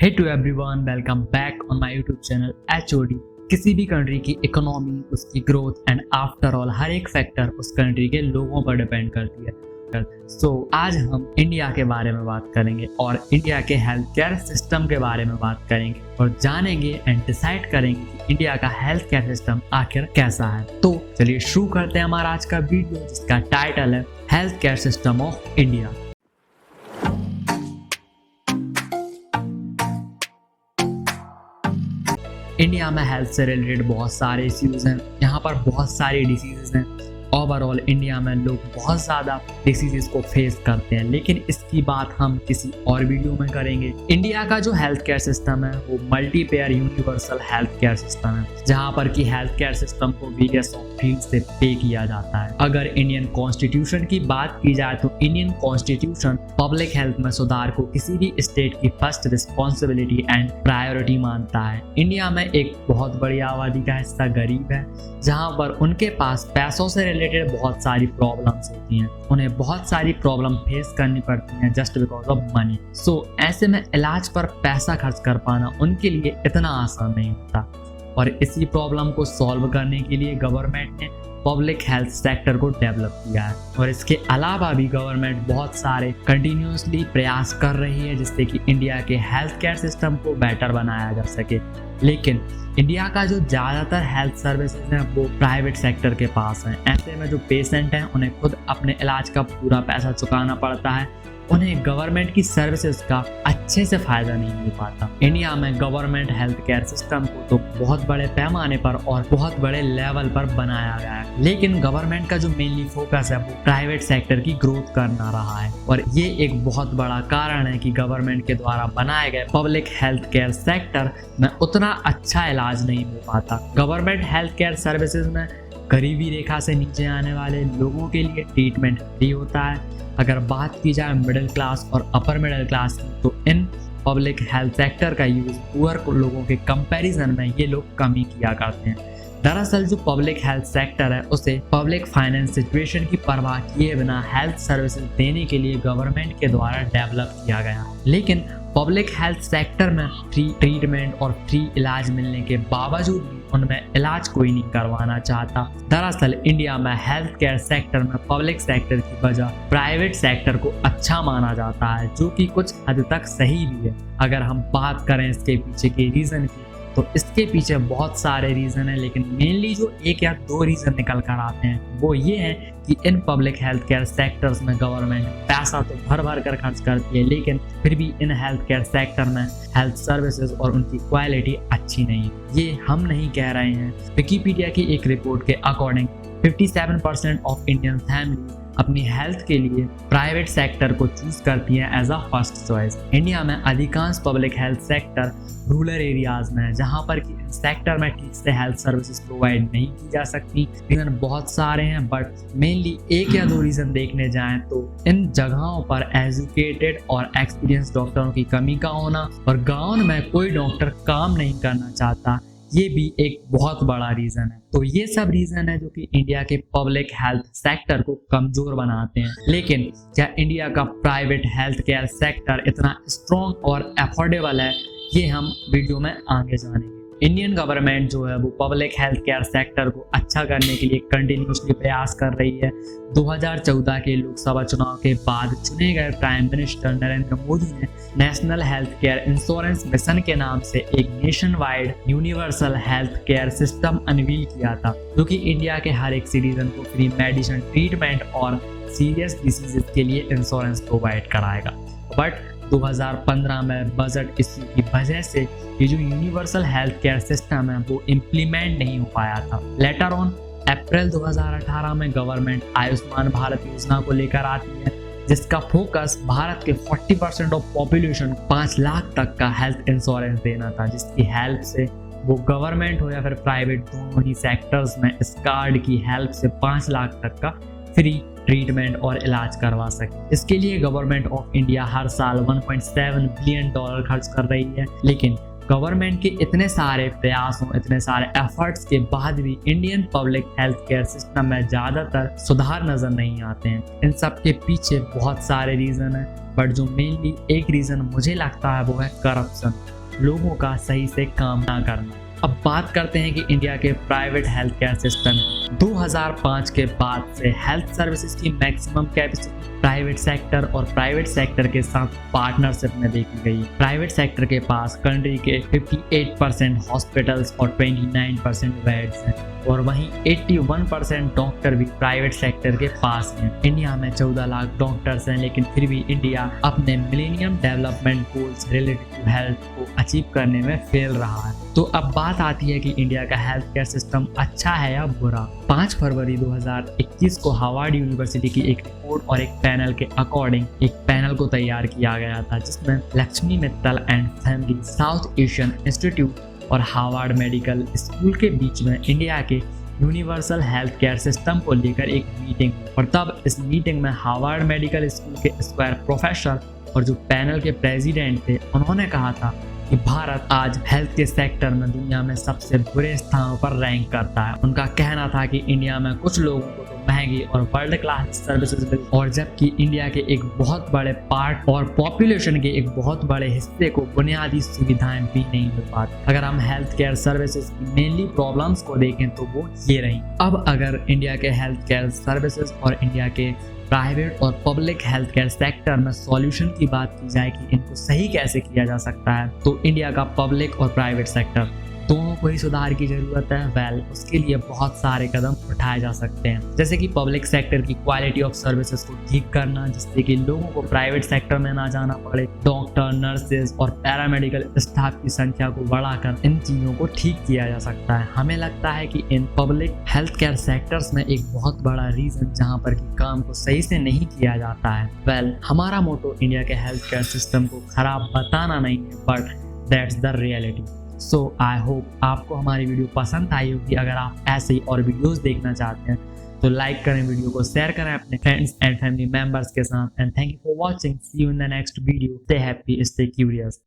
Hey to everyone, welcome back on my YouTube channel HOD। किसी भी country की economy, उसकी ग्रोथ एंड आफ्टर ऑल हर एक फैक्टर उस कंट्री के लोगों पर डिपेंड करती है। आज हम इंडिया के बारे में बात करेंगे और इंडिया के हेल्थ केयर सिस्टम के बारे में बात करेंगे और जानेंगे एंड डिसाइड करेंगे कि इंडिया का हेल्थ केयर सिस्टम आखिर कैसा है। तो चलिए शुरू करते हैं हमारा आज का वीडियो, जिसका टाइटल है health care system of India. India में हेल्थ से रिलेटेड बहुत सारे इश्यूज हैं, यहाँ पर बहुत सारी डिसीजेज हैं। ओवरऑल इंडिया में लोग बहुत ज़्यादा डिसीजेज को फेस करते हैं, लेकिन इसकी बात हम किसी और वीडियो में करेंगे। इंडिया का जो हेल्थ केयर सिस्टम है वो मल्टीपेयर यूनिवर्सल हेल्थ केयर सिस्टम है, जहाँ पर कि हेल्थ केयर सिस्टम को वेरियस ऑफ फील्ड से पे किया जाता है। अगर इंडियन कॉन्स्टिट्यूशन की बात की जाए तो इंडियन कॉन्स्टिट्यूशन पब्लिक हेल्थ में सुधार को किसी भी स्टेट की फर्स्ट रिस्पॉन्सिबिलिटी एंड प्रायोरिटी मानता है। इंडिया में एक बहुत बड़ी आबादी का हिस्सा गरीब है, जहाँ पर उनके पास पैसों से रिलेटेड बहुत सारी प्रॉब्लम्स होती हैं। उन्हें बहुत सारी प्रॉब्लम फेस करनी पड़ती हैं जस्ट बिकॉज ऑफ मनी। सो ऐसे में इलाज पर पैसा खर्च कर पाना उनके लिए इतना आसान नहीं होता, और इसी प्रॉब्लम को सॉल्व करने के लिए गवर्नमेंट ने पब्लिक हेल्थ सेक्टर को डेवलप किया है। और इसके अलावा भी गवर्नमेंट बहुत सारे कंटिन्यूसली प्रयास कर रही है जिससे कि इंडिया के हेल्थ केयर सिस्टम को बेटर बनाया जा सके। लेकिन इंडिया का जो ज़्यादातर हेल्थ सर्विसेज हैं वो प्राइवेट सेक्टर के पास हैं। ऐसे में जो पेशेंट हैं उन्हें खुद अपने इलाज का पूरा पैसा चुकाना पड़ता है, उन्हें गवर्नमेंट की सर्विसेज का अच्छे से फायदा नहीं मिल पाता। इंडिया में गवर्नमेंट हेल्थ केयर सिस्टम को तो बहुत बड़े पैमाने पर और बहुत बड़े लेवल पर बनाया गया है, लेकिन गवर्नमेंट का जो मेनली फोकस है वो प्राइवेट सेक्टर की ग्रोथ करना रहा है। और ये एक बहुत बड़ा कारण है कि गवर्नमेंट के द्वारा बनाए गए पब्लिक हेल्थ केयर सेक्टर में उतना अच्छा इलाज नहीं हो पाता। गवर्नमेंट हेल्थ केयर सर्विसेज में गरीबी रेखा से नीचे आने वाले लोगों के लिए ट्रीटमेंट फ्री होता है। अगर बात की जाए मिडिल क्लास और अपर मिडिल क्लास की, तो इन पब्लिक हेल्थ सेक्टर का यूज पुअर लोगों के कंपैरिजन में ये लोग कम ही किया करते हैं। दरअसल जो पब्लिक हेल्थ सेक्टर है उसे पब्लिक फाइनेंस सिचुएशन की परवाह किए बिना हेल्थ सर्विसेज देने के लिए गवर्नमेंट के द्वारा डेवलप किया गया। लेकिन पब्लिक हेल्थ सेक्टर में फ्री ट्रीटमेंट और फ्री इलाज मिलने के बावजूद भी उनमें इलाज कोई नहीं करवाना चाहता। दरअसल इंडिया में हेल्थ केयर सेक्टर में पब्लिक सेक्टर की बजाय प्राइवेट सेक्टर को अच्छा माना जाता है, जो कि कुछ हद तक सही भी है। अगर हम बात करें इसके पीछे के रीज़न की, तो इसके पीछे बहुत सारे रीज़न हैं, लेकिन मेनली जो एक या दो रीज़न निकल कर आते हैं वो ये है कि in public health care sectors में गवर्नमेंट पैसा तो भर भर कर खर्च करती है, लेकिन फिर भी इन हेल्थ केयर सेक्टर में हेल्थ सर्विसेज और उनकी क्वालिटी अच्छी नहीं है। ये हम नहीं कह रहे हैं। विकिपीडिया की एक रिपोर्ट के अकॉर्डिंग 57% ऑफ इंडियन फैमिली अपनी हेल्थ के लिए प्राइवेट सेक्टर को चूज करती हैं as a first choice. India में अधिकांश public health sector rural areas में है, जहां पर कि सेक्टर में ठीक से हेल्थ सर्विसेज प्रोवाइड नहीं की जा सकती। रीजन बहुत सारे हैं, बट मेनली एक या दो रीजन देखने जाएं तो इन जगहों पर एजुकेटेड और एक्सपीरियंस डॉक्टरों की कमी का होना और गाँव में कोई डॉक्टर काम नहीं करना चाहता, ये भी एक बहुत बड़ा रीजन है। तो ये सब रीजन है जो कि इंडिया के पब्लिक हेल्थ सेक्टर को कमजोर बनाते हैं। लेकिन क्या इंडिया का प्राइवेट हेल्थ केयर सेक्टर इतना स्ट्रॉन्ग और अफोर्डेबल है, ये हम वीडियो में आगे जानेंगे। इंडियन गवर्नमेंट जो है वो पब्लिक हेल्थ केयर सेक्टर को अच्छा करने के लिए कंटिन्यूसली प्रयास कर रही है। 2014 के लोकसभा चुनाव के बाद चुने गए प्राइम मिनिस्टर नरेंद्र मोदी ने national health care insurance mission के नाम से एक nation wide universal health care system unveil किया था, जो कि इंडिया के हर एक सिटीजन को फ्री मेडिसिन ट्रीटमेंट और सीरियस डिसीजेस के लिए इंश्योरेंस प्रोवाइड कराएगा। बट 2015 में बजट इश्यू की वजह से ये जो यूनिवर्सल हेल्थ केयर सिस्टम है वो इम्प्लीमेंट नहीं हो पाया था। लेटर ऑन अप्रैल 2018 में गवर्नमेंट आयुष्मान भारत योजना को लेकर आती है, जिसका फोकस भारत के 40% ऑफ पॉपुलेशन 5 लाख तक का हेल्थ इंश्योरेंस देना था, जिसकी हेल्प से वो गवर्नमेंट हो या फिर प्राइवेट दोनों ही सेक्टर्स में इस कार्ड की हेल्प से 5 लाख तक का फ्री ट्रीटमेंट और इलाज करवा सके। इसके लिए गवर्नमेंट ऑफ इंडिया हर साल $1.7 बिलियन खर्च कर रही है, लेकिन गवर्नमेंट के इतने सारे प्रयासों, इतने सारे एफर्ट्स के बाद भी Indian public health care system में ज़्यादातर सुधार नज़र नहीं आते हैं। इन सब के पीछे बहुत सारे रीज़न हैं, बट जो मेनली एक रीज़न मुझे लगता है वो है करप्शन, लोगों का सही से काम ना करना। अब बात करते हैं कि इंडिया के प्राइवेट हेल्थ केयर सिस्टम 2005 के बाद से हेल्थ सर्विसेज की मैक्सिमम कैपेसिटी प्राइवेट सेक्टर और प्राइवेट सेक्टर के साथ पार्टनरशिप में देखी गई। प्राइवेट सेक्टर के पास कंट्री के 58% हॉस्पिटल्स और 29% बेड्स हैं और वहीं 81% डॉक्टर भी प्राइवेट सेक्टर के पास हैं। इंडिया में 14 लाख डॉक्टर्स हैं, लेकिन फिर भी इंडिया अपने millennium development goals related to health को अचीव करने में फेल रहा है। तो अब बात आती है कि इंडिया का हेल्थ केयर सिस्टम अच्छा है या बुरा। 5 फरवरी 2021 को हार्वर्ड यूनिवर्सिटी की एक रिपोर्ट और एक पैनल के अकॉर्डिंग एक पैनल को तैयार किया गया था, जिसमें Lakshmi Mittal and family, south Asian institute और हार्वर्ड मेडिकल स्कूल के बीच में इंडिया के यूनिवर्सल हेल्थ केयर सिस्टम को लेकर एक मीटिंग, और तब इस मीटिंग में हार्वर्ड मेडिकल स्कूल के स्क्वायर प्रोफेसर और जो पैनल के प्रेसिडेंट थे, उन्होंने कहा था कि भारत आज हेल्थ के सेक्टर में दुनिया में सबसे बुरे स्थानों पर रैंक करता है। उनका कहना था कि इंडिया में कुछ लोगों को तो महंगी और वर्ल्ड क्लास सर्विसेज मिलती, और जबकि इंडिया के एक बहुत बड़े पार्ट और पॉपुलेशन के एक बहुत बड़े हिस्से को बुनियादी सुविधाएं भी नहीं मिल पाती। अगर हम हेल्थ केयर सर्विसेज की मेनली प्रॉब्लम्स को देखें तो वो ये रही। अब अगर इंडिया के हेल्थ केयर सर्विसेज और इंडिया के प्राइवेट और पब्लिक हेल्थ केयर सेक्टर में सॉल्यूशन की बात की जाए कि इनको सही कैसे किया जा सकता है, तो इंडिया का पब्लिक और प्राइवेट सेक्टर दोनों को ही सुधार की जरूरत है। उसके लिए बहुत सारे कदम उठाए जा सकते हैं, जैसे कि पब्लिक सेक्टर की क्वालिटी ऑफ सर्विसेज को ठीक करना, जिससे कि लोगों को प्राइवेट सेक्टर में ना जाना पड़े। डॉक्टर, नर्सेज और पैरामेडिकल स्टाफ की संख्या को बढ़ाकर इन चीजों को ठीक किया जा सकता है। हमें लगता है कि in public health care sectors में एक बहुत बड़ा रीजन जहाँ पर कि काम को सही से नहीं किया जाता है। हमारा मोटो इंडिया के हेल्थ केयर सिस्टम को खराब बताना नहीं है, but that's the reality. So I hope आपको हमारी वीडियो पसंद आई होगी। अगर आप ऐसे ही और वीडियोस देखना चाहते हैं तो लाइक करें, वीडियो को शेयर करें अपने फ्रेंड्स एंड फैमिली मेंबर्स के साथ। And thank you for watching. See you in the next video. Stay happy, stay curious.